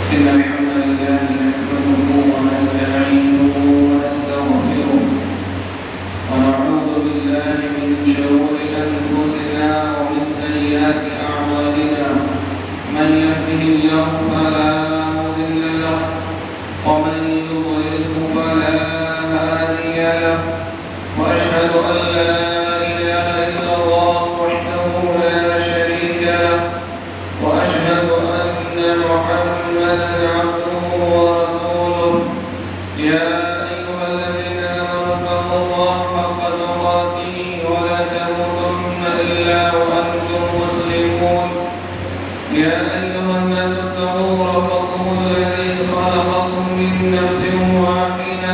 إن الحمد لله نحمده ونستعينه ونستغفره ونعوذ بالله من شرور أنفسنا ومن سيئات أعمالنا من يهده الله فلا مضل له ومن يضلله فلا هادي له وأشهد أن لا إله إلا الله وحده لا شريك له وأشهد أن محمدا عبده ورسوله يا أيها الذين آمنوا اتقوا الله حق تقاته ولا تموتن إلا وأنتم مسلمون يا أيها الناس اتقوا ربكم الذي خلقكم من نفس واحدة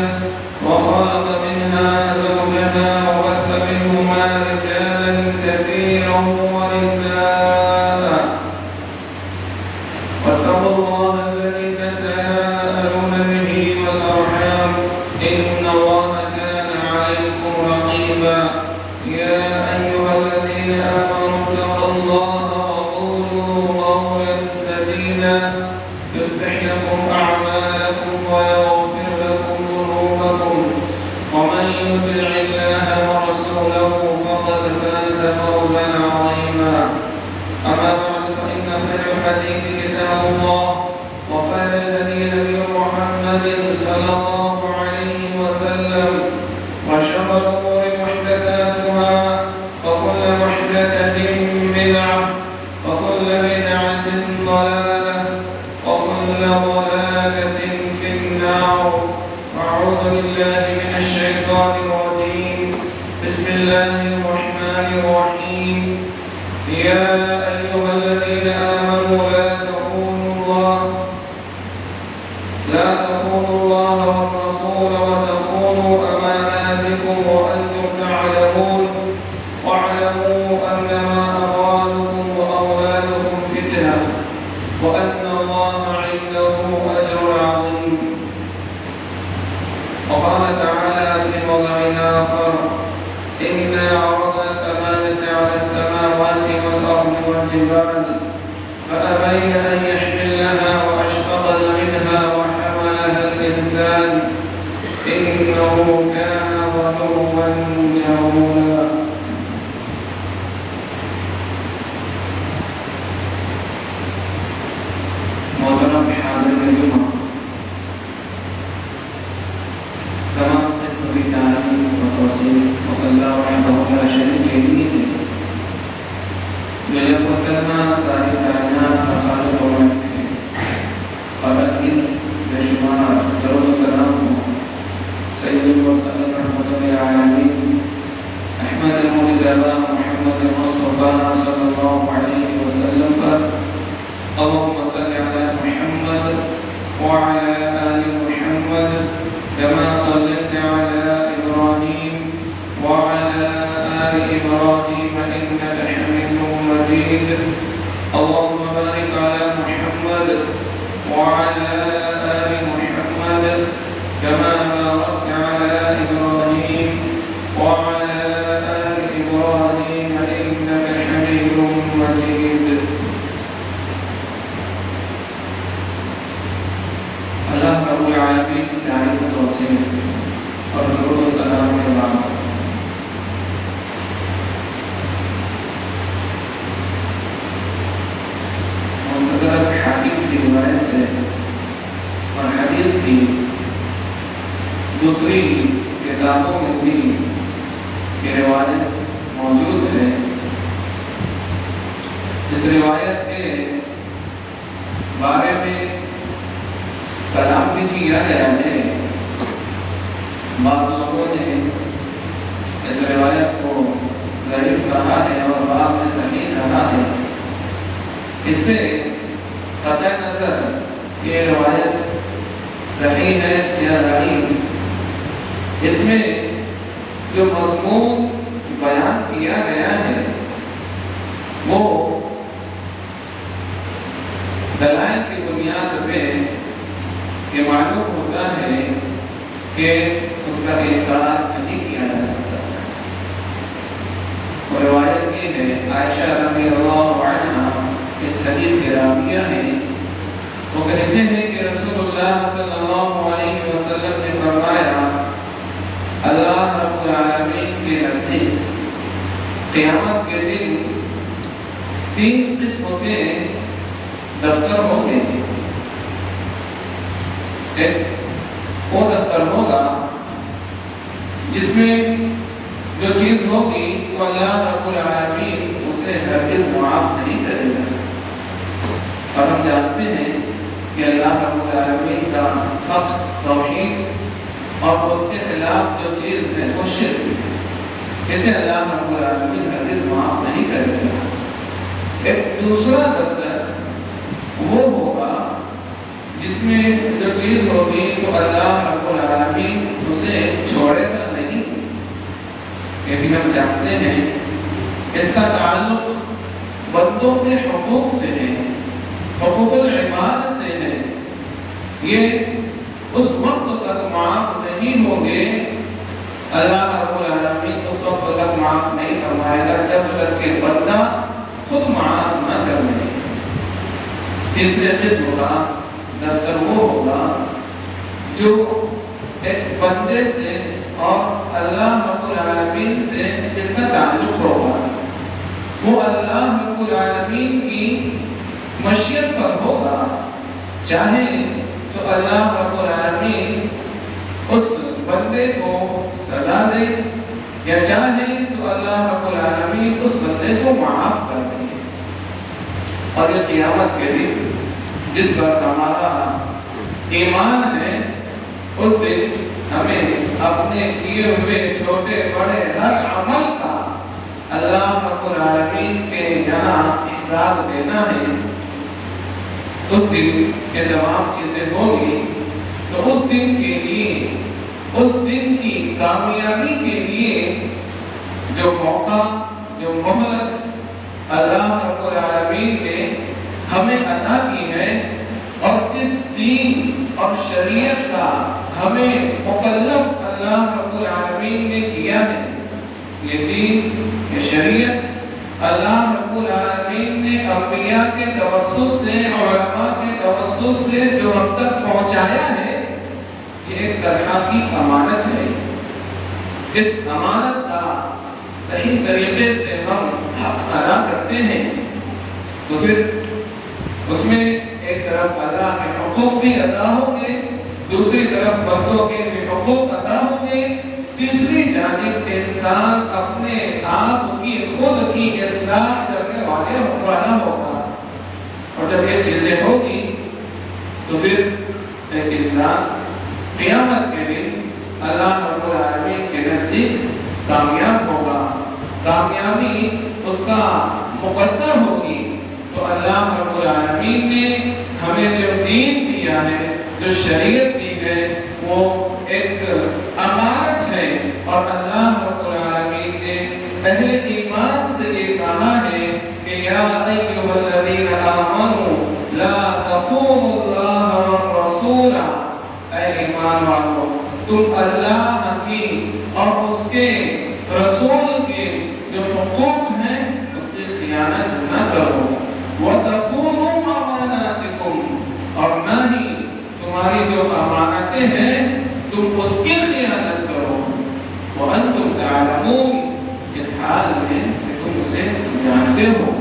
وخلق منها زوجها وبث منهما رجالا كثيرا ونساء واتقوا الله الذي تساءلون به والأرحام إن الله كان عليكم رقيبا يا أيها الذين آمنوا اتقوا الله وقولوا قولا سديدا يصلح لكم أعمالكم ويغفر لكم ذنوبكم ومن يطع الله ورسوله فقد فاز فوزا عظيما أما بعد فإن خير الحديث كتاب الله وخير الهدي هدي محمد صلى الله عليه وسلم وشر الأمور محدثاتها وكل محدثة بدعة وكل بدعة ضلالة وكل ضلالة في النار أعوذ بالله من الشيطان الرجيم بسم الله الرحمن الرحيم يا أيها الذين آمنوا لا تخونوا الله والرسول وتخونوا أماناتكم وأنتم تعلمون واعلموا أنما أموالكم وأولادكم فتنة وأن الله عنده أجر عظيم وقال تعالى في موضع آخر إنا عرضنا الأمانة على السماوات والأرض والجبال فأبين أن يحملنها وأشفقن منها وحملها الإنسان إنه كان ظلوما جهولا محترم حاضرین جمعہ تمام قسم کی تعلیم و توصیف مصلی وحدہ لا شریک کے لیے جو یہ مکرمہ ساری کائنات کا خالق و مالک ہے اور ان بے شمار درود و سلام ہو سید المرسلین رحمۃ للعالمین احمد المجتبی محمد مصطفیٰ صلی اللہ علیہ وسلم پر اللهم صل على محمد وعلى آل محمد كما صليت على إبراهيم وعلى آل إبراهيم إنك حميد مجيد اللهم بارك على محمد وعلى آل محمد كما باركت على إبراهيم وعلى آل إبراهيم إنك حميد مجيد اللہ رب العالمین کی تعریف و توصیف اور درود و سلام کے بعد مستدرک حاکم کی روایت ہے اور حدیث کی دوسری کتابوں میں بھی یہ روایت موجود ہے. اس روایت کے بارے میں کلام بھی کیا گیا ہے. بعض لوگوں نے اس روایت کو ضعیف کہا ہے اور بعض میں صحیح کہا ہے. اس سے قطع نظر یہ روایت صحیح ہے یا ضعیف، اس میں جو مضمون بیان کیا گیا ہے وہ دلائل کی بنیاد پہ یہ معلوم ہوتا ہے کہ اس کا انکار نہیں کیا جا سکتا. اور روایت یہ ہے عائشہ رضی اللہ عنہا اس حدیث کے راویہ ہیں، وہ کہتے ہیں رسول اللہ صلی اللہ علیہ وسلم نے فرمایا اللہ رب العالمین کے نزدیک قیامت کے دن 3 قسم کے دفتر ہوں گے. ایک وہ دفتر ہوگا جس میں جو چیز ہوگی تو اللہ رب العالمین اسے ہرگز معاف نہیں کرے گا. اور ہم جانتے ہیں کہ اللہ رب العالمین کا حق توحید اور اس کے خلاف جو چیز ہے وہ شرک ہے. اسے اللہ رب العالمین ہرگز معاف نہیں کرے گا. ایک دوسرا دفتر وہ ہوگا جس میں جو چیز ہوگی تو اللہ رب العالمین اسے چھوڑے گا نہیں. یہ بھی ہم جانتے ہیں اس کا تعلق بندوں کے حقوق سے ہے, حقوق العباد سے ہے. یہ اس وقت تک معاف نہیں ہوں گے, اللہ رب العالمین اس وقت تک معاف نہیں فرمائے گا جب تک کہ بندہ خود معاف نہ کر لے. تیسرے قسم کا دفتر وہ ہوگا جو ایک بندے سے اور اللہ رب العالمین سے اس کا تعلق ہوگا. وہ اللہ رب العالمین کی مشیت پر ہوگا. چاہے تو اللہ رب العالمین اس بندے کو سزا دے یا چاہے تو اللہ رب العالمین اس بندے کو معاف کر دے. اور یہ قیامت کے دن جس پر ہمارا ایمان ہے, اس دن ہمیں اپنے کیے ہوئے چھوٹے بڑے ہر عمل کا اللہ رب العالمین کے یہاں حساب دینا ہے. اس دن یہ تمام چیزیں ہوگی. تو اس دن کے لیے, اس دن کی کامیابی کے لیے جو موقع, جو مہلت اللہ رب العالمین نے ہمیں عطا کی ہے اور جس دین اور شریعت کا ہمیں مکلف اللہ رب العالمین نے کیا ہے, یہ دین, یہ شریعت اللہ رب العالمین نے انبیاء کے توسط سے, علماء کے توسط سے جو ہم تک پہنچایا ہے, یہ ایک طرح کی امانت ہے. اس امانت کا صحیح طریقے سے ہم حق ادا کرتے ہیں تو پھر اس میں ایک طرف اللہ کے حقوق بھی ادا ہوں گے, دوسری طرف بندوں کے بھی حقوق ادا ہوں گے, تیسری جانب انسان اپنے آپ کی خود کی اصلاح کرنے والا ہوگا. اور جب یہ چیزیں ہوگی تو پھر ایک انسان قیامت کے دن اللہ رب العالمین کے نزدیک کامیاب ہوگا. کامیابی اس کا مقدر ہوگی. تو اللہ رب العالمین نے ہمیں جو دین دیا ہے, جو شریعت دی ہے, وہ ایک امانت ہے. اور اللہ رب العالمین نے اہل ایمان سے یہ کہا ہے کہ یا ایھا الذین آمنوا لا تخونوا اللہ والرسول, اے ایمان والو تم اللہ کی اور اس کے رسول کے جو حقوق ہیں اس کی خیانت نہ کرو. وَتَخُونُوا أَمَانَاتِكُمْ, اور نہ ہی تمہاری جو امانتیں ہیں تم اس کی خیانت کرو. وَأَنْتُمْ تَعْلَمُونَ, اس حال میں کہ تم اسے جانتے ہو.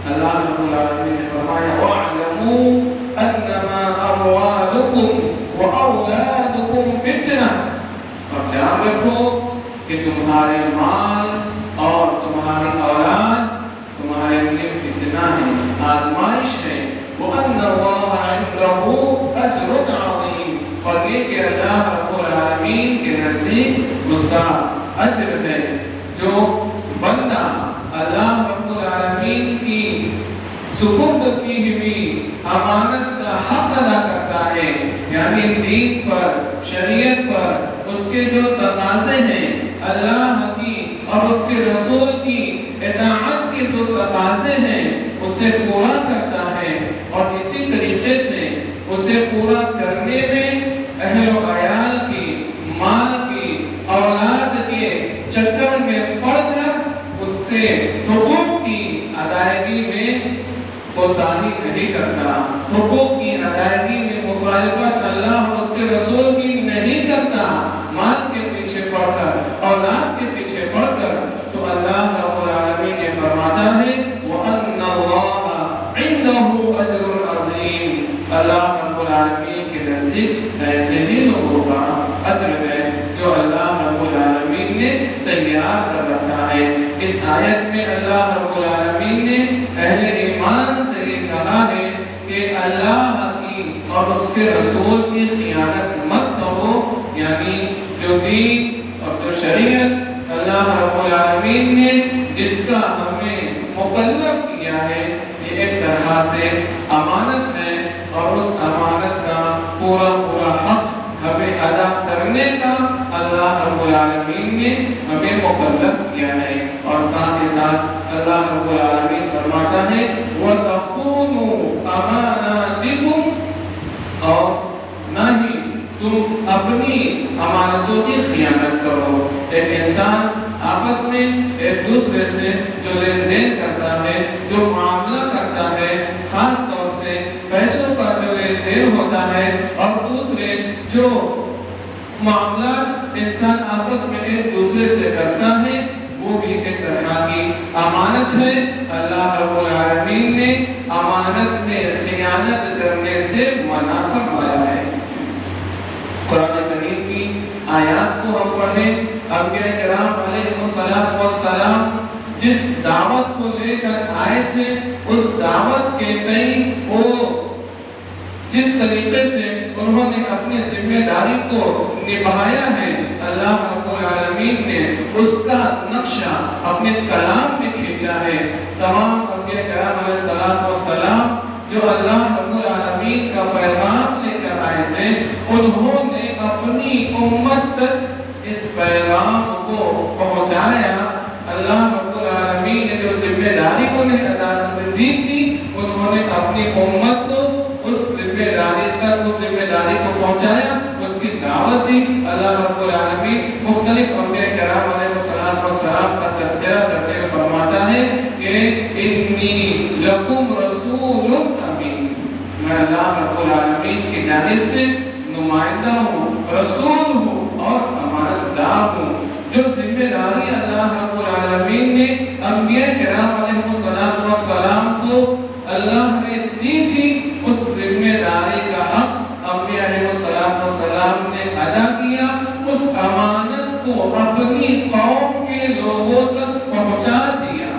اللہ رب العالمین نے فرمایا وَاعْلَمُوا أَنَّمَا أَمْوَالُكُمْ وَأَوْلَادُكُمْ فِتْنَةٌ, اور جان رکھو کہ تمہارے مال اور تمہاری اولاد تمہارے لیے فتنہ ہے, آزمائش ہے. وَأَنَّ اللَّهَ عِنْدَهُ أَجْرٌ عَظِيمٌ, اور یہ کہ اللہ رب العالمین کے نزدیک اس کا اجر ہے. جو بندہ اللہ رب العالمین کی سپرد کی ہوئی امانت کا حق ادا کرتا ہے, یعنی دین پر, شریعت پر اس کے جو تقاضے ہیں, اللہ کی اور اس کے رسول کی اطاعت کے جو تقاضے ہیں, اسے پورا کرتا ہے. اور اسی طریقے سے اسے پورا کرنے میں اہل و عیال کی, مال کی, اولاد کے چکر میں پڑ کر اس سے حقوق کی ادائیگی میں کوتاہی نہیں کرتا, حقوق کی ادائیگی میں مخالفت اللہ اور اس کے رسول کی نہیں کرتا مال کے پیچھے پڑ کر، اولاد کے پیچھے پڑ کر، تو اللہ رب العالمین یہ فرماتا ہے وَأَنَّ اللَّهَ عِنْدَهُ أَجْرٌ عَظِيمٌ، اللہ رب العالمین کے نزدیک ایسے ہی لوگوں کا اجر ہے جو اللہ رب العالمین نے تیار کر رکھا ہے۔ اس آیت میں اللہ رب العالمین نے اہل ایمان سے یہ کہا ہے کہ اللہ کی اور اس کے رسول کی خیانت مت کرو، یعنی جو دین اور جو شریعت اللہ رب العالمین نے جس کا ہمیں مکلف کیا ہے، یہ ایک طرح سے امانت ہے، اور اس امانت کا پورا حق ہمیں ادا کرنے کا اللہ رب العالمین نے ہمیں مکلف کیا ہے۔ اور ساتھ ہی ساتھ اللہ رب العالمین فرماتا ہے وَتَخُونُوا أَمَانَاتِكُمْ، اور نہ ہی تم اپنی امانتوں کی خیانت کرو۔ ایک انسان آپس میں ایک دوسرے سے جو لین دین کرتا ہے، جو معاملہ کرتا ہے، خاص طور سے پیسوں کا جو لین دین ہوتا ہے، اور دوسرے جو معاملات انسان آپس میں ایک دوسرے سے کرتا ہے، وہ بھی ایک طرح کی امانت ہے۔ اللہ رب العالمین نے امانت میں خیانت کرنے سے منع فرمایا ہے۔ قرآن کریم کی آیات کو ہم پڑھیں، انبیاء کرام علیہ السلام جس دعوت کو لے کر آئے تھے، اس دعوت کے تئیں وہ جس طریقے سے انہوں نے اپنی ذمہ داری کو نبھایا ہے، اللہ رب العالمین نے اس کا نقشہ اپنے کلام میں کھینچا ہے۔ تمام انبیاء کرام علیہ السلام جو اللہ رب العالمین کا پیغام لے کر آئے تھے، انہوں نے اپنی امت تک اس پیغام کو پہنچایا۔ اللہ رب العالمین نے جو ذمہ داری انہیں ادا دی تھی، انہوں نے اپنی امت کو اس ذمہ داری کو پہنچایا، اس کی دعوت دی۔ اللہ رب العالمین مختلف انبیاء کرام علیہ السلام کا تذکرہ کرتے ہوئے فرماتا ہے کہ انی لکم رسول امین، میں اللہ رب العالمین کی جانب سے نمائندہ ہوں، رسول ہوں اور امانت دار ہوں۔ جو ذمہ داری اللہ رب العالمین نے انبیاء کرام علیہ السلام کو اللہ نے دی تھی، اس ذمہ داری کا حق انبیاء علیہ السلام نے ادا کیا، اس امانت کو اپنی قوم کے لوگوں تک پہنچا دیا۔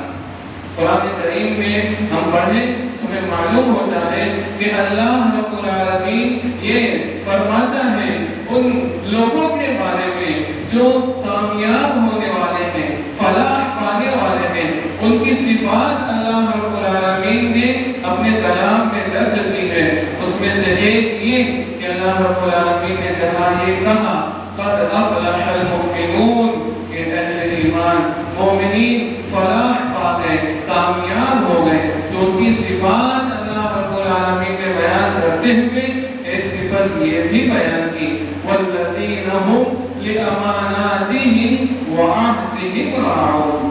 قرآن کریم میں ہم پڑھیں تو ہمیں معلوم ہوتا ہے کہ اللہ رب العالمین یہ فرماتا ہے ان لوگوں کے بارے میں جو کامیاب ہونے والے ہیں، فلاح پانے والے ہیں، ان کی صفات اللہ رب العالمین نے اپنے کلام میں درج کی ہے۔ اس میں سے ایک یہ کہ اللہ رب العالمین نے جہاں یہ کہا قد افلح المؤمنون، کہ اہل ایمان مومنین فلاح پا گئے، کامیاب ہو گئے، تو ان کی صفات اللہ رب العالمین نے بیان کرتے ہوئے ایک صفت یہ بھی بیان کی والذین هم لأماناتهم وعهدهم راعون،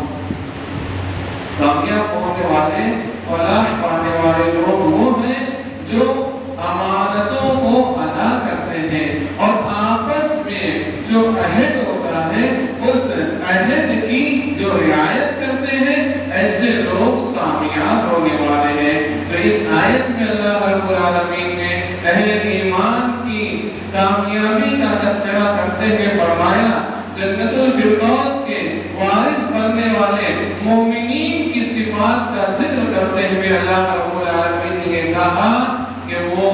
کامیاب ہونے والے، فلاح پانے والے لوگ وہ ہیں جو امانتوں کو ادا کرتے ہیں اور آپس میں جو عہد ہوتا ہے اس عہد کی جو رعایت کرتے ہیں، ایسے لوگ کامیاب ہونے والے ہیں۔ تو اس آیت میں اللہ رب العالمین نے اہل ایمان کی کامیابی کا تذکرہ کرتے ہوئے فرمایا، جنت الفردوس کے وارث بننے والے مومنین کی صفات کا ذکر کرتے ہوئے اللہ رب العالمین نے یہ کہا کہ وہ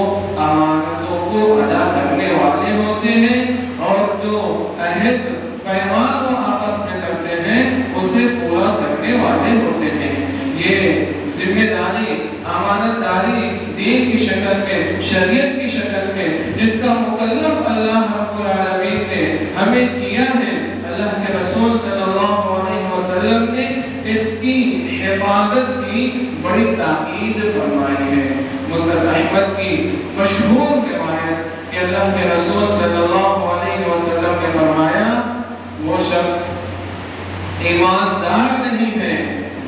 امانتوں کو ادا کرنے والے ہوتے ہیں اور جو عہد پیمان کو آپس میں کرتے ہیں اسے پورا کرنے والے ہوتے ہیں۔ یہ ذمہ داری، امانت داری دین کی شکل میں، شریعت کی شکل میں جس کا مکلف اللہ رب العالمین نے ہمیں کیا ہے، اللہ کے رسول صلی اللہ علیہ وسلم نے اس کی حفاظت کی بڑی تاکید فرمائی ہے۔ مسند احمد کی مشہور روایت کہ اللہ کے رسول صلی اللہ علیہ وسلم نے فرمایا، وہ شخص ایماندار نہیں ہے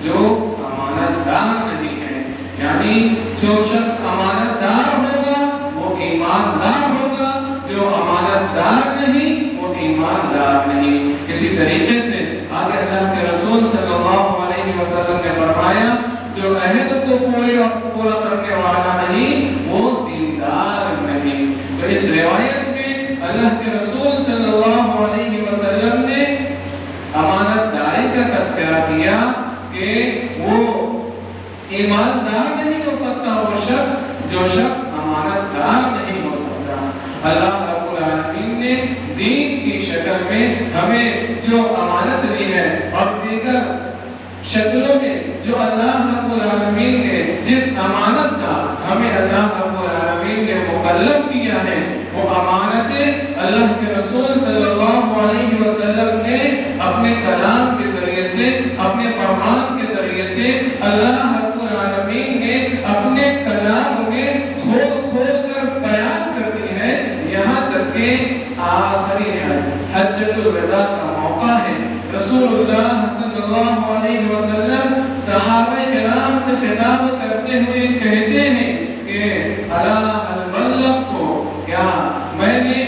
جو امانت دار نہیں ہے، یعنی جو شخص امانت دار ہوگا وہ ایماندار اسی طریقے سے آگے اللہ کے رسول صلی اللہ علیہ وسلم نے فرمایا جو عہد کو پورا کرنے والا نہیں وہ دیندار نہیں۔ تو اس روایت میں اللہ کے رسول صلی اللہ علیہ وسلم نے امانت داری کا تذکرہ کیا کہ وہ ایماندار نہیں ہو سکتا وہ شخص جو شخص امانت دار نہیں ہو سکتا۔ اللہ رب العالمین نے دین کی شکل میں ہمیں جو امانت دی ہے اور دیگر شکلوں میں جو اللہ رب العالمین نے جس امانت کا ہمیں اللہ رب العالمین نے مکلف کیا ہے وہ امانتیں اللہ کے رسول صلی اللہ علیہ وسلم نے اپنے کلام کے ذریعے سے اپنے فرمان کے ذریعے سے اللہ رب العالمین نے اپنے کلام میں کھول کھول کر بیان کر دی ہے، یہاں تک کہ آخری حجۃ الوداع کا موقع ہے۔ رسول اللہ صلی اللہ علیہ وسلم صحابہ کرام سے خطاب کرتے ہوئے کہتے ہیں کہ الا البلغ کو کیا میں نے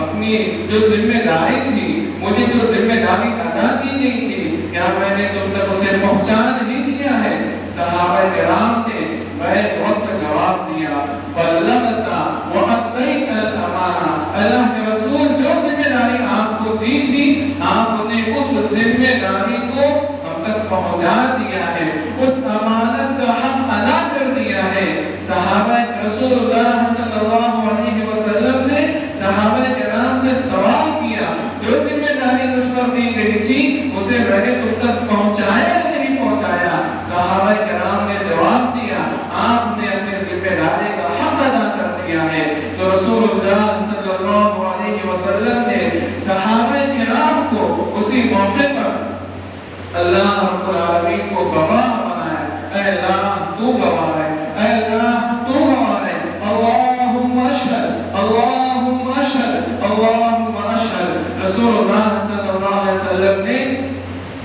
اپنی جو ذمہ داری تھی مجھے جو ذمہ داری ادا کی گئی تھی کیا میں نے تم تک اسے پہنچا نہیں دیا ہے؟ صحابہ کرام نے بیک وقت جواب دیا بلغت وأديت الأمانة۔ اللہ کے رسول جو ذمہ داری آپ کو دی تھی آپ نے اس ذمہ داری کو ہم تک پہنچا دیا ہے، اس امانت کا حق ادا کر دیا ہے۔ صحابہ رسول اللہ صلی اللہ علیہ وسلم نے صحابہ کرام سے سوال کیا جو ذمہ داری مجھ پر دی گئی تھی اسے میں نے تم تک پہنچایا یا نہیں پہنچایا؟ صحابہ کرام نے جواب دیا آپ نے اپنے ذمہ داری کا حق ادا کر دیا ہے۔ تو رسول اللہ صلی اللہ علیہ وسلم نے صحابہ کرام کو اسی موقع پر اللہ رب العالمین کو گواہ بنایا، اے اللہ تو گواہ ہے، اے اللہ تو گواہ ہے، اللہم اشہد اللہم اشہد اللہم اشہد۔ رسول اللہ صلی اللہ علیہ وسلم نے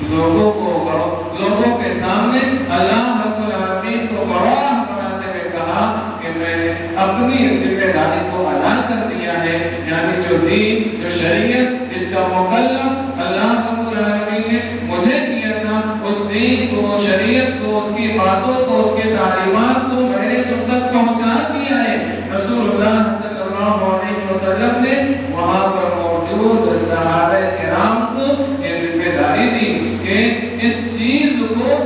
لوگوں کے سامنے اللہ رب العالمین کو گواہ بناتے ہوئے کہا کہ میں نے اپنی ذمہ داری کو ادا کر دیا ہے، یعنی جو دین جو شریعت اس کا مکلف اللہ رب العالمین نے مجھے کیا تھا اس دین کو شریعت کو اس کی باتوں کو اس کے تعلیمات کو میں نے تم تک پہنچا دیا ہے۔ رسول اللہ صلی اللہ علیہ وسلم نے وہاں پر موجود صحابہ کرام کو یہ ذمہ داری دی کہ اس چیز کو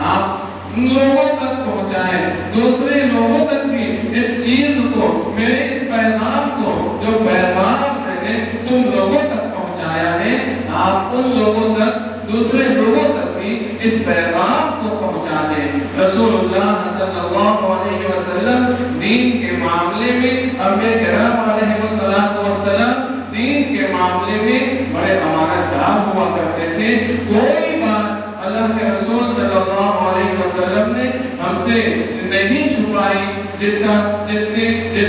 آپ لوگوں تک پہنچائیں، دوسرے لوگوں تک بھی اس چیز کو میرے اس پیغام کو جو پیغام میں نے تم لوگوں تک پہنچایا ہے آپ ان لوگوں تک دوسرے لوگوں تک بھی اس پیغام کو پہنچا دیں۔ رسول اللہ صلی اللہ علیہ وسلم دین کے معاملے میں انبیاء کرام علیہ السلام دین کے معاملے میں بڑے امانت دار ہوا کرتے تھے۔ کوئی بات اللہ کے رسول صلی اللہ علیہ وسلم نے ہم سے نہیں چھپائی جس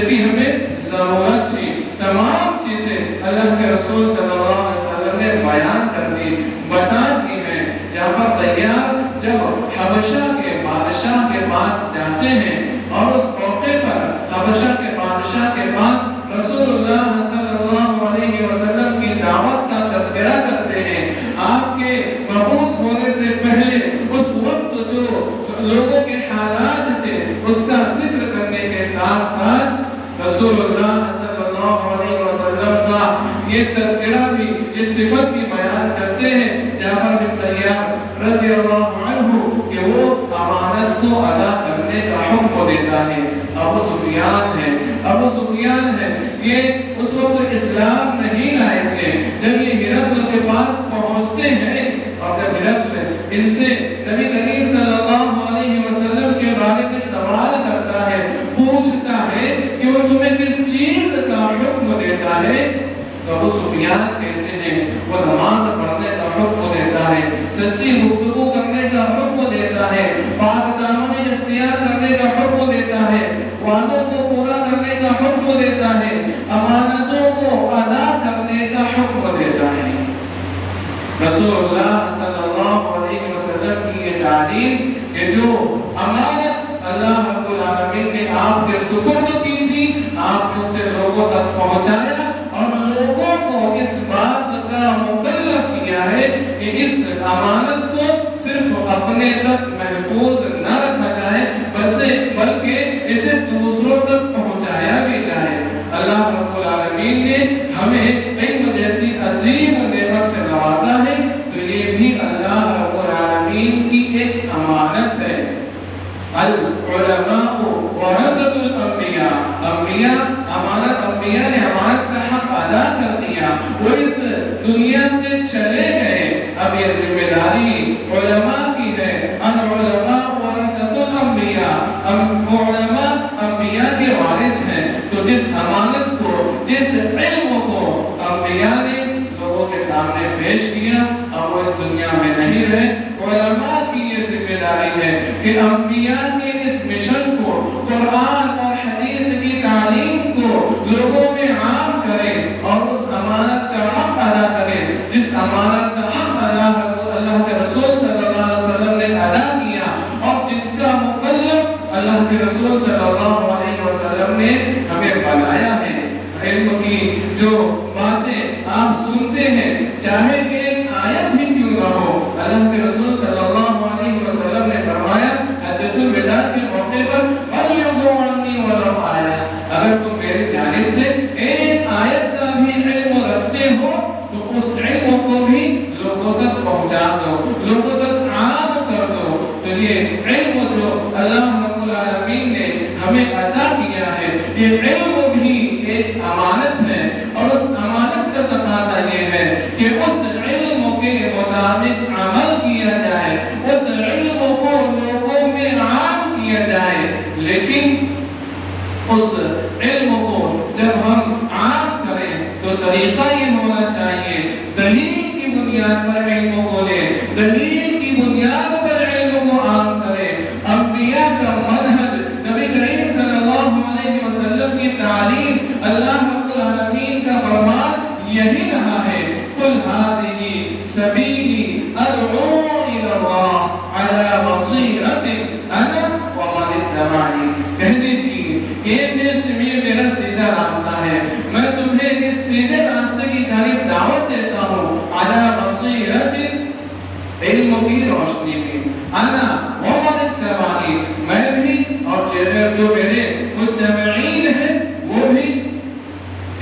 کی ہمیں ضرورت تھی، تمام چیزیں اللہ کے رسول صلی اللہ علیہ وسلم نے بیان کر دی بتا دی ہیں۔ جعفر طیار جب حبشہ کے بادشاہ کے پاس جاتے ہیں اور اس موقع پر حبشہ کے بادشاہ کے پاس رسول اللہ صلی اللہ علیہ وسلم کی دعوت کا تذکرہ کرتے ہیں، آپ کے مبعوث ہونے سے پہلے اس وقت جو لوگوں کے حالات تھے اس کا ذکر کرنے کے ساتھ ساتھ رسول اللہ صلی اللہ علیہ وسلم کا یہ تذکرہ بھی یہ صفت بھی بیان کرتے ہیں جعفر بن طیار رضی اللہ عنہ کہ وہ امانت کو ادا کرنے کا حکم دیتا ہے۔ ابو سفیان ہے یہ اس وقت اسلام نہیں لائے تھے، جب یہ ہرقل کے پاس پہنچتے ہیں اور جب ہرقل ان سے نبی کریم صلی اللہ علیہ وسلم کے بارے میں سوال کرتا ہے پوچھتا ہے کہ وہ تمہیں کس چیز کا حکم دیتا ہے تو ابو سفیان کہتے ہیں وہ نماز پڑھنے کا حکم دیتا ہے، سچی گفتگو کرنے کا حکم دیتا ہے، پاک دامنی اختیار کرنے کا حکم دیتا ہے، وعدوں کو پورا کرنے کا حکم دیتا ہے، امانتوں کو ادا کرنے کا حکم دیتا ہے۔ رسول اللہ صلی اللہ علیہ وسلم کی یہ تعلیم کہ جو امانت اللہ رب العالمین نے آپ کے سپرد کی تھی آپ نے اسے لوگوں تک پہنچایا اور لوگوں کو اس بات کا مکلف کیا امانت کو صرف اپنے تک محفوظ نہ رکھا جائے بلکہ اسے دوسروں تک پہنچایا بھی جائے۔ اللہ رب العالمین نے ہمیں علم جیسی عظیم نعمت سے نوازا ہے، تو یہ بھی اللہ رب العالمین کی ایک امانت ہے۔ العلماء ورثۃ الانبیاء، انبیاء نے امانت کا حق ادا کر دیا، وہ اس دنیا سے چلے گئے، اب یہ ذمہ داری علماء کی ہے۔ العلماء ورثۃ الانبیاء، علماء انبیاء کے وارث ہیں، تو جس امانت کو، جس علم کو انبیاء نے لوگوں کے سامنے پیش کیا، اب وہ اس دنیا میں نہیں رہے۔ علماء کی یہ ذمہ داری ہے کہ انبیاء کے اس مشن کو، قرآن اور حدیث کی تعلیم کو لوگوں میں عام کریں اور اس امانت کا حق ادا کریں، جس امانت کا حق اللہ کے رسول صلی اللہ علیہ وسلم نے ادا کیا اور جس کا مکلف اللہ کے رسول صلی اللہ علیہ وسلم نے ہمیں بنایا ہے۔ علم کی جو باتیں آپ سنتے ہیں، چاہے کہ ایک آیت ہی کیوں نہ ہو، اللہ کے رسول صلی اللہ علیہ وسلم نے فرمایا حجۃ الوداع کے موقع پر بلغوا عنی ولو آیہ، اگر تم میری جانب سے ایک آیت کا بھی علم رکھتے ہو تو اس علم کو بھی لوگوں تک پہنچا دو، لوگوں تک عام کر دو۔ تو یہ علم جو اللہ رب العالمین نے ہمیں عطا کیا ہے، یہ علم بھی ایک امانت ہے، اور اس امانت کا تقاضا یہ ہے کہ اس علم کے مطابق عمل کیا جائے، اس علم کو لوگوں میں عام کیا جائے۔ لیکن اس علم کو جب ہم عام کریں تو طریقہ یہ ہونا چاہیے، دلیل کی بنیاد پر علم کو لیں، دلیل کی بنیاد پر علم کو عام کریں۔ انبیاء کا منہج، نبی کریم صلی اللہ علیہ وسلم کی تعلیم، اللہ رب العالمین کا فرمان یہی رہا ہے، قل هذه سبیلی ادعو الی اللہ علی بصیرۃ انا ومن اتبعنی، کہہ دیجیے یہ میرا سیدھا راستہ ہے، میں تمہیں اس سیدھے راستے کی جانب دعوت دیتا ہوں، علی بصیرۃ، علم کی روشنی میں، انا ومن اتبعنی، میں بھی اور جو میرے متبعین ہیں وہ بھی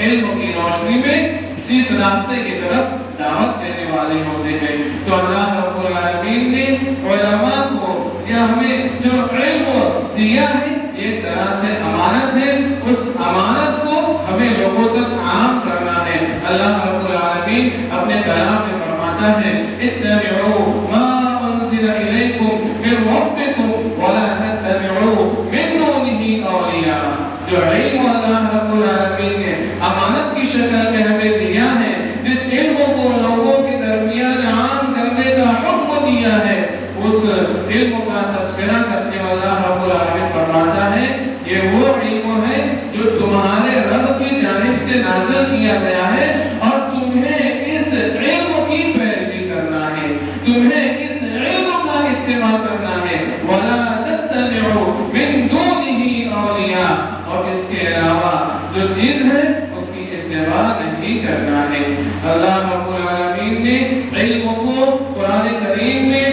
علم کی روشنی میں اس راستے کی طرف دعوت دینے والے ہوتے ہیں۔ تو اللہ رب العالمین نے علماء کو یا ہمیں جو علم دیا ہے، ایک طرح سے امانت ہے، اس امانت کو ہمیں لوگوں تک عام کرنا ہے۔ اللہ رب العالمین اپنے کلام میں فرماتا ہے، اتبعوا ما انزل الیکم من ربکم ولا تتبعوا من دونہ اولیاء۔ جو علم اللہ رب العالمین نے امانت کی شکل میں ہمیں دیا ہے، اس علم کو لوگوں کے درمیان عام کرنے کا حکم دیا ہے، اس علم کا تذکرہ کرتے ہوئے اللہ رب العالمین فرماتا ہے، یہ وہ علم ہے جو تمہارے رب کی جانب سے نازل کیا گیا ہے، اور تمہیں اس علم کی پیروی کرنا ہے، تمہیں اس علم کا اتباع کرنا ہے، وَلَا تَتَّبِعُوا مِن دُونِهِ أَوْلِيَاءَ، اور اس کے علاوہ جو چیز ہے اس کی اتباع نہیں کرنا ہے۔ اللہ رب العالمین نے علم کو قرآن کریم میں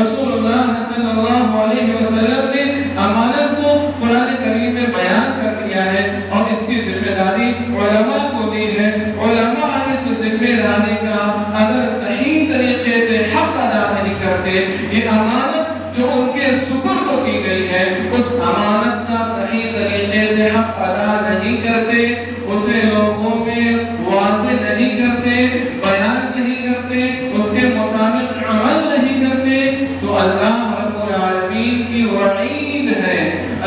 رسول اللہ صلی اللہ علیہ وسلم نے امانت کو قرآن کریم میں بیان کر دیا ہے، اور اس کی ذمہ داری علماء کو دی ہے۔ علماء اس ذمہ داری کا اگر صحیح طریقے سے حق ادا نہیں کرتے، یہ امانت جو ان کے سپرد کی گئی ہے، اس امانت کا صحیح طریقے سے حق ادا نہیں کرتے، اسے لوگوں میں واضح نہیں کرتے، بیان نہیں کرتے، اس کے مطابق عمل نہیں کرتے، تو اللہ رب العالمین کی وعید ہے،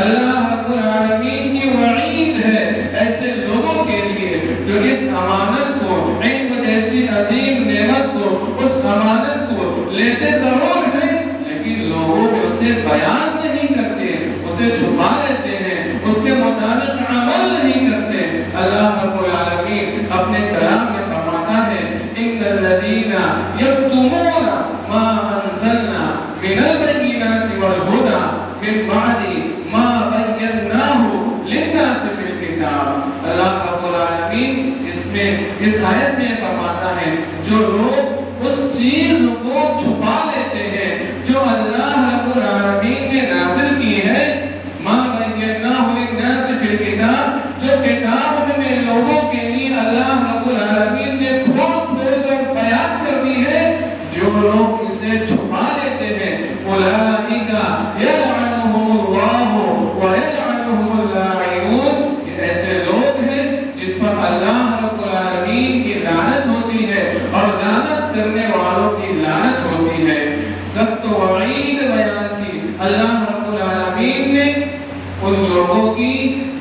اللہ رب العالمین کی وعید ہے ایسے لوگوں کے لیے جو اس امانت کو، علم جیسی عظیم نعمت کو، اس امانت کو لیتے ضرور ہیں لیکن لوگوں میں اسے بیان نہیں کرتے، اسے چھپا لیتے ہیں، اس کے مطابق عمل نہیں کرتے۔ اللہ رب العالمین اپنے کلام میں فرماتا ہے، ان الذین یکتمون ما انزلنا من البینات والہدی من بعد ما بیناہ للناس فی الکتاب۔ اللہ رب العالمین اس آیت میں فرماتا ہے، جو لوگ اس اس چیز کو چھپا لیتے ہیں جو اللہ رب العالمین نے نازل کی ہے. ما بیناہ للناس فی الکتاب، جو کتاب میں لوگوں کے لیے اللہ رب العالمین نے کھول کھول کر بیان کر دی ہے، جو لوگ اسے چھپا لیتے ہیں اولئک یلعنہم اللہ ویلعنہم اللاعنون، یہ ایسے لوگ ہیں جن پر اللہ رب العالمین کی لعنت ہوتی ہے اور لعنت کرنے والوں کی لعنت ہوتی ہے. سخت وعید بیان کی اللہ رب العالمین نے ان لوگوں کی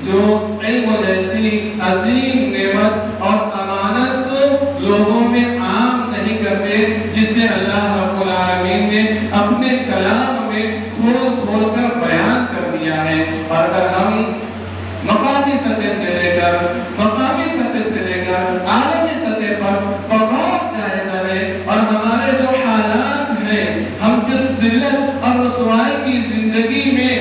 جو علم جیسی عظیم نعمت اور امانت کو لوگوں میں عام نہیں کرتے، جسے اللہ رب العالمین نے اپنے کلام میں کھول کھول کر بیان کر دیا ہے. اور اگر ہم مقامی سطح سے لے کر عالمی سطح پر بغور جائزہ لیں اور ہمارے جو حالات ہیں، ہم کس ذلت اور رسوائی کی زندگی میں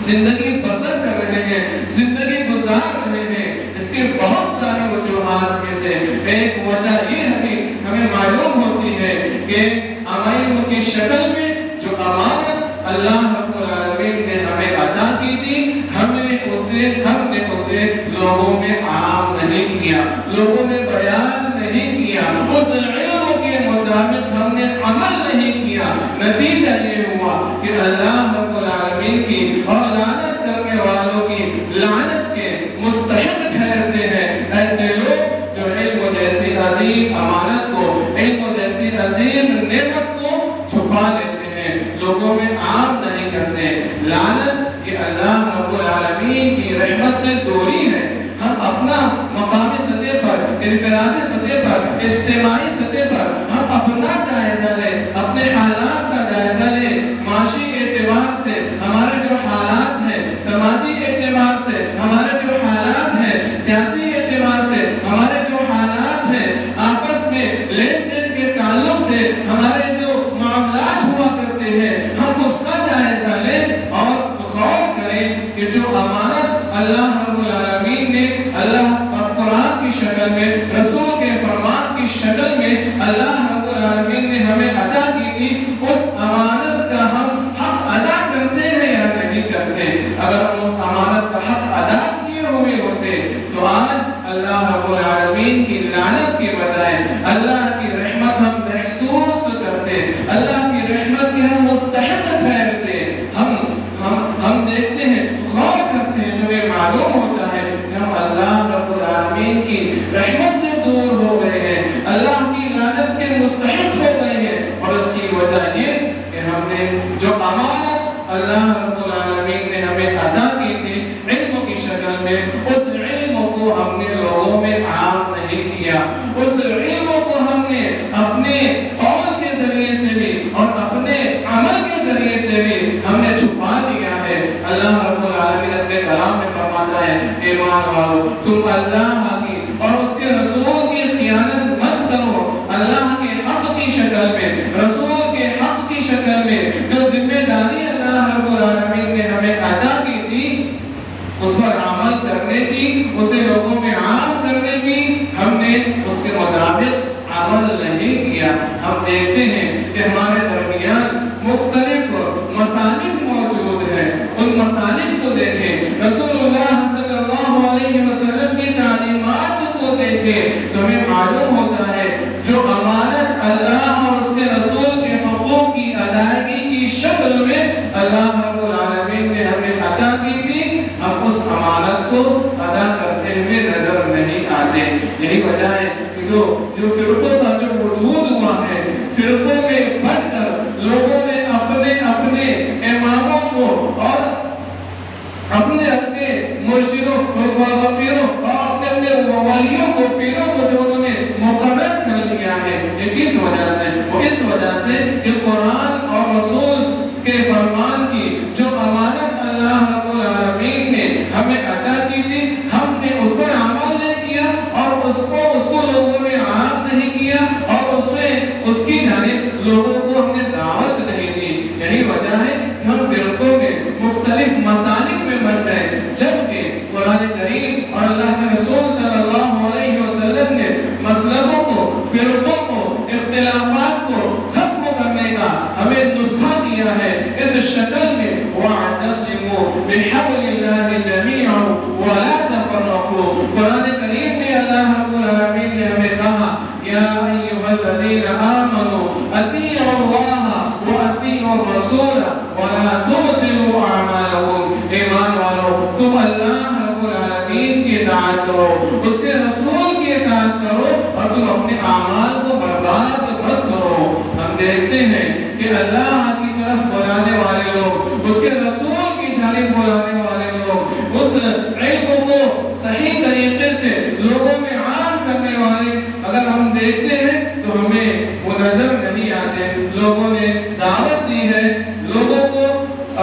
زندگی بسر کر رہے ہیں، زندگی گزار رہے ہیں، اس کے بہت ساری وجوہات میں سے ایک وجہ یہ ہمیں معلوم ہوتی ہے کہ امائن کی شکل میں جو امانت اللہ رب العالمین نے ہمیں عطا کی تھی، ہم نے اسے لوگوں میں عام نہیں کیا، لوگوں میں بیان نہیں کیا، اس علم کے مطابق ہم نے عمل نہیں کیا. نتیجہ یہ ہوا کہ اللہ رب العالمین کی اور لعنت کرنے والوں کی لعنت کے مستحق ٹھہرتے ہیں ایسے لوگ جو علم جیسی عظیم امانت کو، علم جیسی عظیم نعمت کو چھپا لیتے ہیں، لوگوں میں عام نہیں کرتے. لعنت یہ اللہ رب العالمین کی رحمت سے دوری ہے. ہم اپنا مقامی سطح پر، انفرادی سطح پر، اجتماعی سطح پر ہم اپنا جائزہ لیں، اپنے حالات کا جائزہ لیں. معاشی اعتبار سے ہمارے جو حالات ہیں، سماجی اعتبار سے ہمارے جو حالات ہیں، سیاسی اعتبار سے ہمارے جو حالات ہیں، آپس میں لین دین کے تعلق سے ہمارے جو معاملات ہوا کرتے ہیں، ہم اس کا جائزہ لیں اور غور کریں کہ جو امانت اللہ رب العالمین نے اللہ قرآن کی شکل میں، رسول کے فرمان کی شکل میں اللہ رب العالمین نے ہمیں عطا کی تھی، اس امانت کا ہم حق ادا کرتے ہیں یا نہیں کرتے. اگر ہم اس امانت کا حق ادا کیے ہوئے ہوتے تو آج اللہ رب العالمین کی لعنت کے بجائے اللہ کی رحمت ہم محسوس کرتے، اللہ کی رحمت کے ہم مستحق ٹھہرتے. ہم دیکھتے ہیں، غور کرتے ہیں، ہمیں معلوم ہوتا ہے کہ ہم اللہ رب العالمین کی رحمت سے دور ہو گئے ہیں، اللہ کی لعنت کے مستحق ہو گئے ہیں. اور اس کی وجہ یہ کہ ہم نے جو امانت اللہ رب العالمین نے ہمیں عطا کی تھی علم کی شکل میں، اس علم کو ہم نے لوگوں میں عام نہیں کیا. اس علم کو ہم نے اپنے قول کے ذریعے سے بھی اور اپنے عمل کے ذریعے سے بھی ہم نے چھپا دیا ہے. اللہ رب العالمین اپنے کلام میں فرماتا ہے، ایمان والو تم اللہ کی اور اس کے رسول کی خیانت مت کرو. اللہ کے حق کی شکل میں، رسول کے حق کی شکل میں جو ذمہ داری اللہ رب العالمین نے ہمیں عطا کی تھی، اس پر عمل کرنے کی، اسے لوگوں میں عام کرنے کی، ہم نے اس کے مطابق عمل نہیں کیا. ہم دیکھتے ہیں کہ ہمارے درمیان مختلف مسالک موجود ہیں. ان مسالک کو دیکھیں، رسول اللہ صلی اللہ علیہ وسلم کی تعلیمات کو دیکھیں تو ہمیں معلوم ہوتا ہے جو امانت اللہ اور اس کے رسول کے حقوق کی ادائیگی کی شکل میں اللہ رب العالمین نے ہمیں عطا کی تھی، ہم اس امانت کو ادا کرتے ہوئے نظر نہیں آتے. یہی وجہ ہے کہ جو فرقوں کا جو وجود ہوا ہے، فرقوں میں بٹ کر لوگوں نے اپنے اماموں کو اور اپنے مرشدوں اور اپنے ولیوں کو، پیروں کو جو انہوں نے مقرر کر لیا ہے، یہ کس وجہ سے؟ وہ اس وجہ سے کہ قرآن اور رسول کے فرمان کی جو امانت اللہ رب العالمین نے ہمیں عطا کی تھی، ہم نے اس پر عمل نہیں کیا اور اس کو لوگوں میں عام نہیں کیا اور اس کی جانب اللہ رب العالمین کی اطاعت کرو، اس کے رسول کی اطاعت کرو، اور تم اپنے اعمال کو برباد مت کرو۔ ہم دیکھتے ہیں کہ اللہ کی طرف بلانے والے لوگ، اس کے رسول کی جانب بلانے والے لوگ، اس علم کو صحیح طریقے سے لوگوں میں عام کرنے والے اگر ہم دیکھتے ہیں تو ہمیں وہ نظر نہیں آتے۔ لوگوں نے دعوت دی ہے لوگوں کو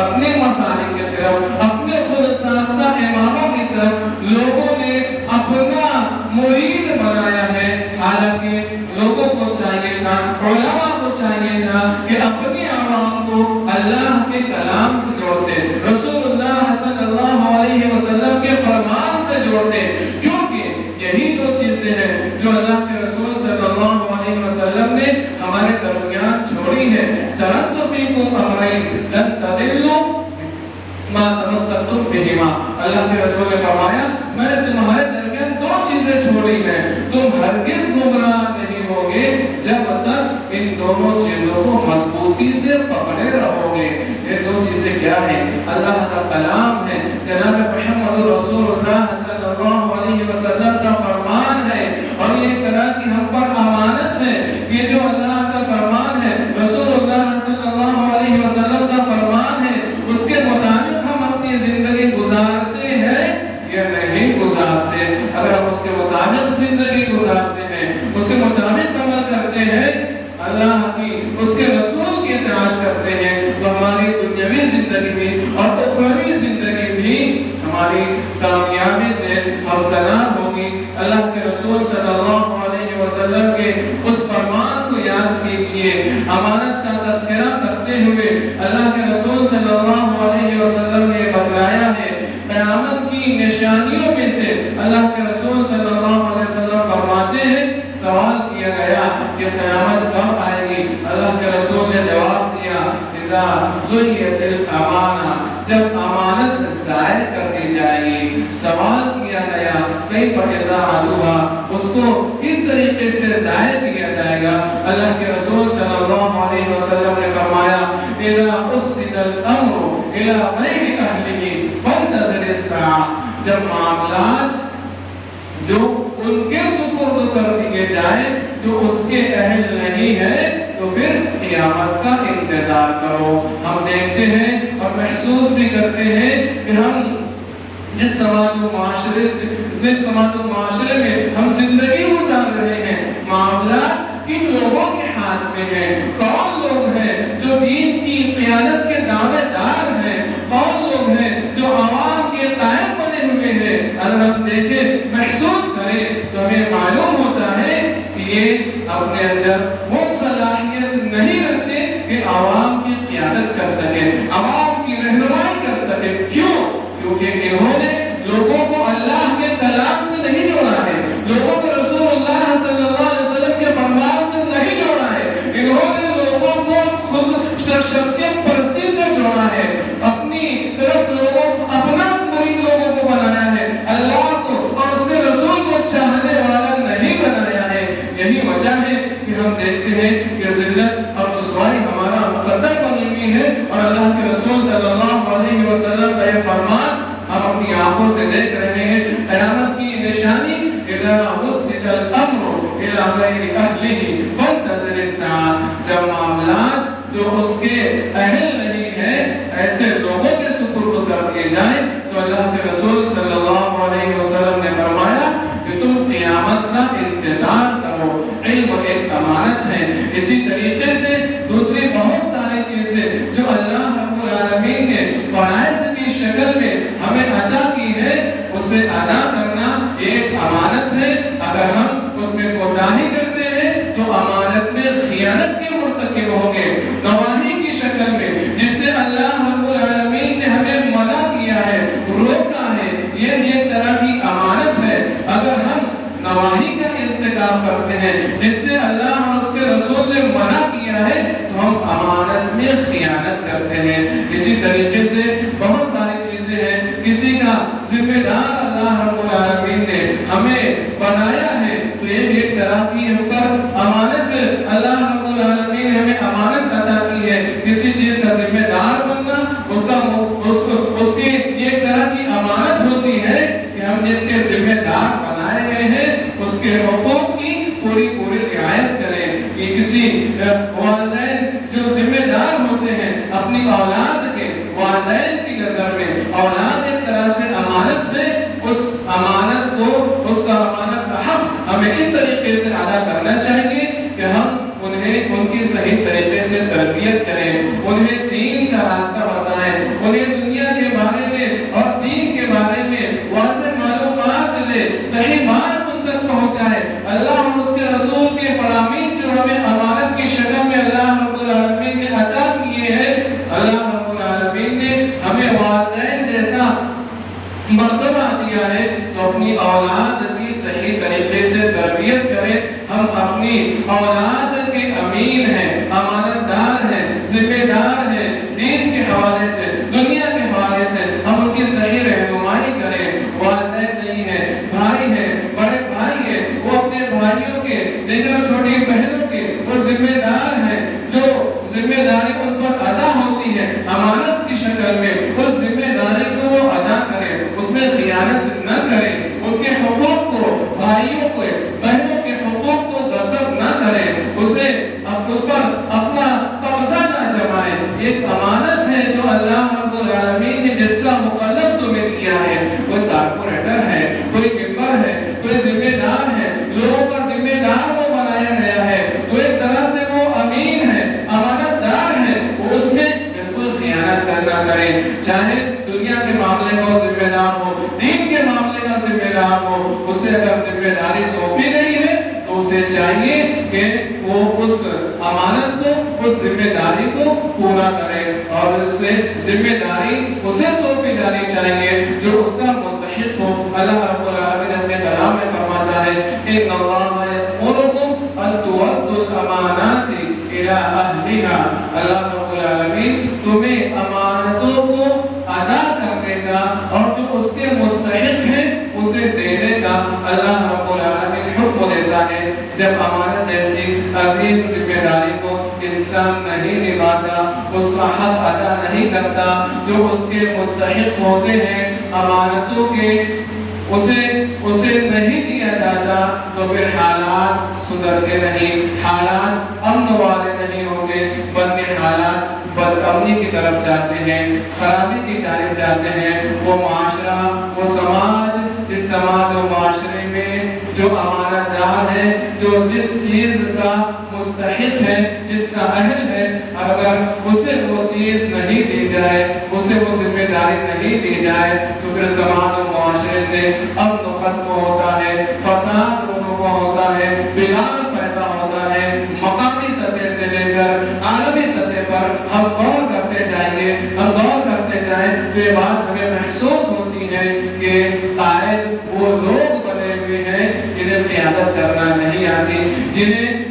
اپنے مسائل کی طرف، اپنے خود ساختہ اماموں کی طرف لوگوں نے اپنا مرید بنایا ہے، حالانکہ لوگوں کو چاہیے تھا، علماء کو چاہیے تھا کہ اپنی عوام کو اللہ کے کلام سے جوڑتے، رسول اللہ صلی اللہ علیہ وسلم کے فرمان سے جوڑتے، کیونکہ یہی دو چیزیں ہیں جو اللہ کے رسول صلی اللہ علیہ وسلم نے ہمارے درمیان چھوڑی ہے۔ ترکت فیکم امرین لن تضلوا ما تمسکتم بہما، اللہ کے رسول نے فرمایا میں نے تمہارے درمیان دو چیزیں چھوڑی ہیں، تم ہرگز گمراہ نہیں ہوگے جب تک ان دونوں چیزوں کو مضبوطی سے پکڑے رہو گے۔ یہ دو چیزیں کیا ہیں؟ اللہ کا کلام ہے، جناب محمد رسول اللہ صلی اللہ علیہ وسلم کا فرمان ہے، اور یہ ایک طرح کی ہم پر امانت ہے۔ یہ جو اللہ کا فرمان ہے، رسول اللہ صلی اللہ علیہ وسلم کا فرمان ہے، اس کے مطابق ہم اپنی زندگی گزارتے ہیں یا نہیں گزارتے؟ اگر ہم اس کے مطابق زندگی گزارتے ہیں، اس کے مطابق عمل کرتے ہیں، اللہ کی اس کے رسول کی اطاعت کرتے ہیں، تو ہماری دنیاوی زندگی بھی اور اخروی زندگی بھی ہماری کامیابی سے ہمکنار ہوگی۔ اللہ کے رسول صلی اللہ علیہ وسلم کے اس فرمان کو یاد کیجئے، امانت کا تذکرہ کرتے ہوئے اللہ کے رسول صلی اللہ علیہ وسلم نے بتلایا ہے قیامت کی نشانیوں میں سے اللہ کے رسول صلی اللہ علیہ وسلم فرماتے ہیں، سوال کیا گیا کہ قیامت کب آئے گی؟ اللہ کے رسول نے جواب دیا، اذا ضیعت الامانہ، جب امانت ضائع کر دی جائے گی۔ سوال کیا گیا کیف اذاعتھا، اس کو کس طریقے سے ضائع کیا جائے گا؟ اللہ کے رسول صلی اللہ علیہ وسلم نے فرمایا، اذا اسد الامر الى غیر اہلہ فانتظر الساعہ، جب معاملات جو ان کے سپرد کر دیے جائیں جو اس کے اہل نہیں ہے تو پھر قیامت کا انتظار کرو۔ ہم دیکھتے ہیں اور محسوس بھی کرتے ہیں کہ ہم جس سماج و معاشرے میں ہم زندگی گزار رہے ہیں، معاملات کن لوگوں کے ہاتھ میں ہیں؟ کون لوگ ہیں جو دین کی قیادت کے دعوے دار ہیں؟ کون لوگ ہیں جو عوام کے قائد بنے ہوئے ہیں؟ اگر ہم دیکھیں، محسوس کریں تو ہمیں معلوم ہوتا ہے کہ یہ اپنے اندر وہ صلاحیت نہیں رکھتے کہ عوام کی قیادت کر سکیں، عوام کی رہنمائی کر سکیں۔ کیوں؟ کیونکہ انہوں نے لوگوں کو اللہ کے کلام سے نہیں جوڑا ہے، لوگوں کو رسول اللہ صلی اللہ علیہ وسلم کے فرمان سے نہیں جوڑا ہے، انہوں نے لوگوں کو خود شخصیت پرستی سے جوڑا ہے، اپنی طرف لوگوں اپنا مرید لوگوں کو بنایا ہے، اللہ کو اور اس کے رسول کو چاہنے والا نہیں بنایا ہے۔ یہی وجہ ہے کہ ہم دیکھتے ہیں کہ ذلت اور رسوائی ہمارا مقدر بنی ہوئی ہے، اور اللہ کے رسول صلی اللہ علیہ وسلم کا یہ فرمان ہم اپنی آنکھوں سے دیکھ رہے ہیں۔ قیامت کی نشانی اذا وسط الامر الى غیر اہلہ فانتظر الساعہ، جب معاملات جو اس کے اہل نہیں ہیں ایسے لوگوں کے سپرد کر دیے جائیں تو اللہ کے رسول صلی اللہ علیہ وسلم نے فرمایا کہ تم قیامت کا انتظار کرو۔ علم ایک امانت ہے۔ اسی طریقے سے دوسری بہت ساری چیزیں جو اللہ رب العالمین نے فرائض کی شکل میں ہمیں عطا کی ہے، اسے ادا کرنا ایک امانت ہے۔ اگر ہم اس میں کوتاہی کرتے ہیں تو امانت میں خیانت کے مرتکب ہوں گے۔ نواہی کی شکل میں جس سے اللہ رب العالمین نے ہمیں منع کیا ہے، روکا ہے، یہ ایک طرح کی امانت ہے۔ اگر ہم نواہی کا ارتکاب کرتے ہیں جس سے اللہ اور اس کے رسول نے منع کیا ہے تو ہم امانت میں خیانت کرتے ہیں۔ اسی طریقے سے بہت ساری چیزیں ہیں، کسی کا ذمہ دار اللہ رب العالمین نے ہمیں بنایا ہے تو یہ ایک طرح کی ہم پر امانت اللہ رب العالمین نے ہمیں امانت عطا کی ہے۔ کسی چیز کا ذمہ دار بننا اس کی ایک طرح کی امانت ہوتی ہے جس کے ذمہ دار بنائے گئے ہیں اس کے حقوق کی پوری رعایت کریں. یہ کسی والدین جو ذمہ دار ہوتے ہیں اپنی اولاد کے، والدین کی نظر میں اولاد ایک طرح سے امانت ہے، اس امانت کو، اس کا امانت کا حق ہمیں اس طریقے سے ادا کرنا چاہیے کہ ہم انہیں ان کی صحیح طریقے سے تربیت کریں، انہیں دین کا راستہ بتائیں، انہیں دنیا کے بارے میں اور دین کے بارے میں واضح معلومات لے، صحیح بات ان تک پہنچائے. اللہ اور اس کے رسول کے فرامین جو ہمیں امانت کی شکل میں اللہ رب العالمین نے عطا کیے ہیں، اللہ رب العالمین نے ہمیں والدین جیسا مرتبہ دیا ہے، تو اپنی اولاد کی صحیح طریقے سے تربیت کریں. ہم اپنی اولاد کے امین ہیں، امانت دار ہیں، ذمہ دار ہیں. دین کے حوالے سے، دنیا کے حوالے سے ہم ان کی صحیح رہنمائی کریں. والدین نہیں ہیں، بھائی ہیں، بڑے بھائی ہیں، وہ اپنے بھائیوں کے، دیگر چھوٹی بہنوں کے وہ ذمہ دار ہیں. جو ذمہ داری ان پر ادا ہوتی ہے امانت کی شکل میں، اس ذمہ داری کو وہ ادا کریں، اس میں خیانت نہ کریں، ان کے حقوق کو، بھائیوں کو، بہنوں کے حقوق کو غصب نہ کریں، اسے اس پر اپنا قبضہ نہ جمائیں. ایک امانت ہے جو اللہ رب العالمین نے جس کا مکلف تمہیں کیا ہے. کوئی کارپوریٹر ہے، کوئی ممبر ہے، کوئی ذمہ دار ہے، لوگوں کا ذمہ دار وہ بنایا گیا ہے، تو ایک طرح سے وہ امین ہے، امانت دار ہے. وہ اس میں بالکل خیانت کرنا کریں، چاہے دنیا کے معاملے کا ذمہ دار ہو، دین کے معاملے کا ذمہ دار ہو. اسے اگر ذمہ داری سونپی گئی ہے تو اسے چاہیے کہ وہ اس امانت کو، اس ذمہ داری کو پورا کرے، اور اس میں ذمہ داری اسے سونپی جانی چاہیے جو اس کا مستحق ہو. اللہ رب العالمین اپنے کلام میں فرماتا ہے ان اللہ یأمرکم ان تؤدوا الامانات الی اہلھا. اللہ رب العالمین تمہیں امانتوں کو ادا کرنے کا اور جو اس کے مستحق ہے اسے دینے کا اللہ رب العالمین حکم دیتا ہے. جب امانت ایسی عظیم ذمہ داری کو انسان نہیں نبھاتا، اس کا حق ادا نہیں کرتا جو اس کے مستحق ہوتے ہیں امانتوں کے، اسے نہیں دیا جاتا، تو پھر حالات سدھرتے نہیں، حالات امن والے نہیں ہوتے، بلکہ حالات بدامنی کی طرف جاتے ہیں، خرابی کی جانب جاتے ہیں. وہ معاشرہ، وہ سماج، اس سماج و معاشرے میں جو امانت دار ہے، جو جس چیز کا مستحق ہے، جس کا اہل ہے، اگر اسے وہ چیز نہیں دی جائے، اسے وہ ذمہ داری نہیں دی جائے، تو پھر سماج و معاشرے سے امن ختم ہوتا ہے، فساد رونما ہوتا ہے، بگاڑ پیدا ہوتا ہے. مقامی سطح سے لے کر عالمی سطح پر ہم غور کرتے جائیں گے، ہم غور کرتے جائیں تو یہ بات ہمیں محسوس ہوتی ہے کہ قائد وہ لوگ بنے ہوئے ہیں جنہیں قیادت کرنا نہیں آتی، جنہیں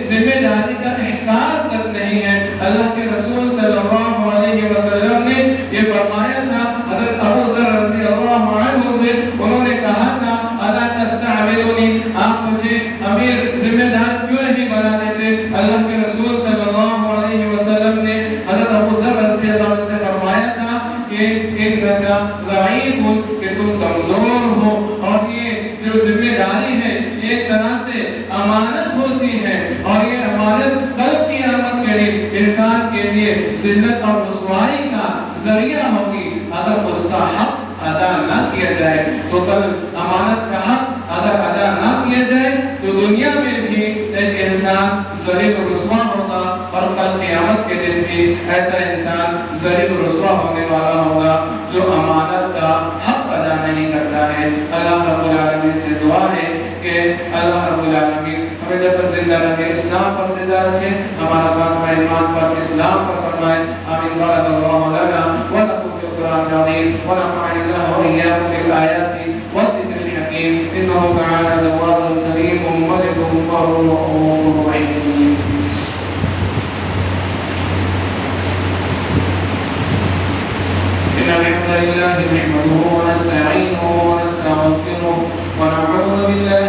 ذمہ داری کا احساس تک نہیں ہے. اللہ کے رسول صلی اللہ علیہ وسلم نے یہ فرمایا تھا، حضرت ابو ذر رضی اللہ عنہ سے انہوں نے کہا تھا الا تستعملونی، آپ مجھے امیر ذمہ دار کیوں نہیں بنا دیتے؟ اللہ کے رسول صلی اللہ علیہ وسلم نے حضرت ابو ذر رضی اللہ عنہ سے فرمایا تھا کہ انکا ضعیف، کہ تم کمزور ہو، اور یہ جو ذمہ داری ہے یہ ایک طرح سے امانت ہوتی ہے، اور یہ امانت کل قیامت کے لیے انسان کے لیے ذلت اور رسوائی کا ذریعہ ہوگی. اگر اس کا حق ادا نہ کیا جائے تو کل امانت کا حق اگر ادا نہ کیا جائے تو دنیا میں بھی ایک انسان ذلیل و رسوا ہوگا، اور کل قیامت کے دن بھی ایسا انسان ذلیل و رسوا ہونے والا ہوگا جو امانت کا حق ادا نہیں کرتا ہے. اللہ رب العالمین سے دعا ہے کہ اللہ رب العالمین ہمیں جب تک زندہ رکھے اسلام پر زندہ رکھے، ہمارا خاتمہ ایمان پر اسلام پر فرمائے. آمین. بارک اللہ لنا ولکم فی القرآن العظیم ونفعني الله وإياكم بالآيات والذكر الحكيم إنه تعالى جواد كريم ملك بر رؤوف رحيم. إن الحمد لله نحمده ونستعينه ونستغفره ونعوذ بالله